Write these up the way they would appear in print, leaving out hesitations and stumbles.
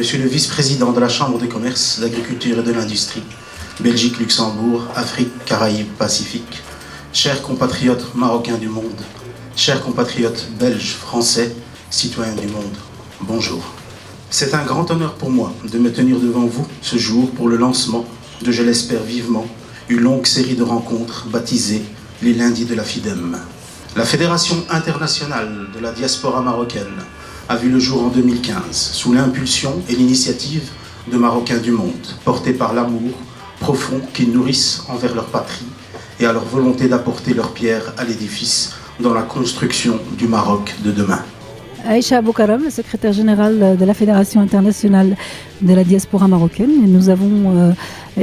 Monsieur le vice-président de la Chambre de commerce, d'agriculture et de l'industrie, Belgique, Luxembourg, Afrique, Caraïbes, Pacifique, chers compatriotes marocains du monde, chers compatriotes belges, français, citoyens du monde, bonjour. C'est un grand honneur pour moi de me tenir devant vous ce jour pour le lancement de, je l'espère vivement, une longue série de rencontres baptisées les lundis de la FIDEM. La Fédération internationale de la diaspora marocaine a vu le jour en 2015 sous l'impulsion et l'initiative de Marocains du monde, portés par l'amour profond qu'ils nourrissent envers leur patrie et à leur volonté d'apporter leur pierre à l'édifice dans la construction du Maroc de demain. Aïcha Aboukaram, secrétaire générale de la Fédération internationale de la diaspora marocaine. Nous avons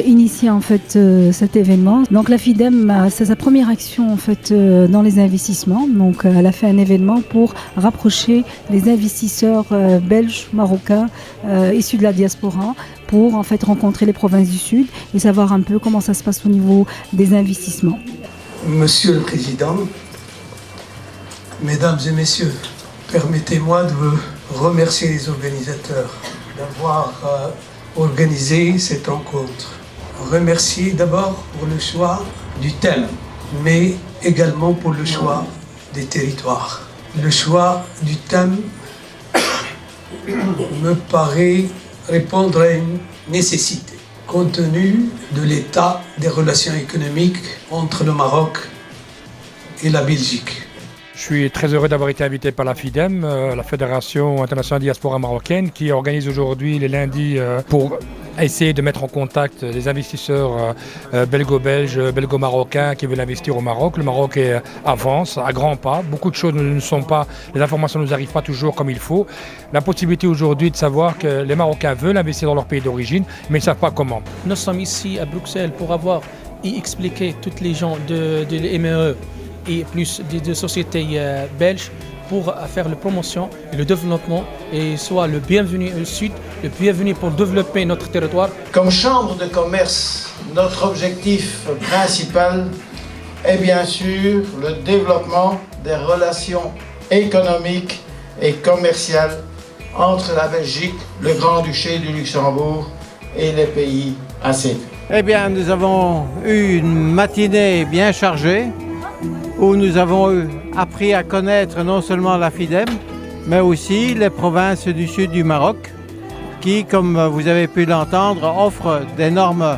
initié en fait cet événement. Donc la FIDEM, c'est sa première action en fait dans les investissements. Donc elle a fait un événement pour rapprocher les investisseurs belges, marocains issus de la diaspora pour en fait rencontrer les provinces du Sud et savoir un peu comment ça se passe au niveau des investissements. Monsieur le Président, Mesdames et Messieurs, permettez-moi de remercier les organisateurs d'avoir organisé cette rencontre. Remercier d'abord pour le choix du thème, mais également pour le choix des territoires. Le choix du thème me paraît répondre à une nécessité, compte tenu de l'état des relations économiques entre le Maroc et la Belgique. Je suis très heureux d'avoir été invité par la FIDEM, la Fédération internationale diaspora marocaine, qui organise aujourd'hui les lundis pour essayer de mettre en contact les investisseurs belgo-belges, belgo-marocains qui veulent investir au Maroc. Le Maroc avance à grands pas. Beaucoup de choses ne sont pas, les informations ne nous arrivent pas toujours comme il faut. La possibilité aujourd'hui de savoir que les Marocains veulent investir dans leur pays d'origine, mais ils ne savent pas comment. Nous sommes ici à Bruxelles pour avoir et expliquer toutes les gens de l'ME et plus de sociétés belges pour faire la promotion et le développement et soit le bienvenu au Sud, le bienvenu pour développer notre territoire. Comme chambre de commerce, notre objectif principal est bien sûr le développement des relations économiques et commerciales entre la Belgique, le Grand-Duché du Luxembourg et les pays ACP. Eh bien, nous avons eu une matinée bien chargée, où nous avons appris à connaître non seulement la FIDEM, mais aussi les provinces du sud du Maroc, qui, comme vous avez pu l'entendre, offrent d'énormes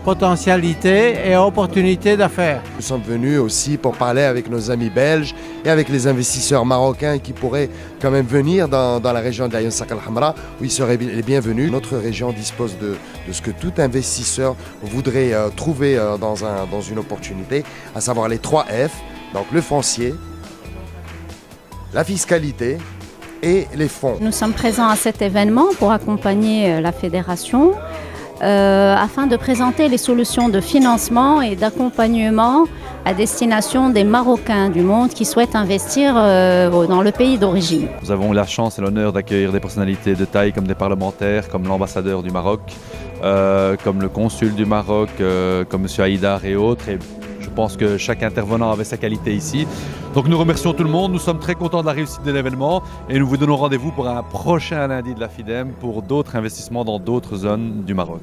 potentialités et opportunités d'affaires. Nous sommes venus aussi pour parler avec nos amis belges et avec les investisseurs marocains qui pourraient quand même venir dans la région d'Aïn Sak Al Hamra, où ils seraient les bienvenus. Notre région dispose de ce que tout investisseur voudrait trouver dans une opportunité, à savoir les 3 F. Donc le foncier, la fiscalité et les fonds. Nous sommes présents à cet événement pour accompagner la fédération afin de présenter les solutions de financement et d'accompagnement à destination des Marocains du monde qui souhaitent investir dans le pays d'origine. Nous avons la chance et l'honneur d'accueillir des personnalités de taille comme des parlementaires, comme l'ambassadeur du Maroc, comme le consul du Maroc, comme M. Haïdar et autres. Et je pense que chaque intervenant avait sa qualité ici. Donc nous remercions tout le monde, nous sommes très contents de la réussite de l'événement et nous vous donnons rendez-vous pour un prochain lundi de la FIDEM pour d'autres investissements dans d'autres zones du Maroc.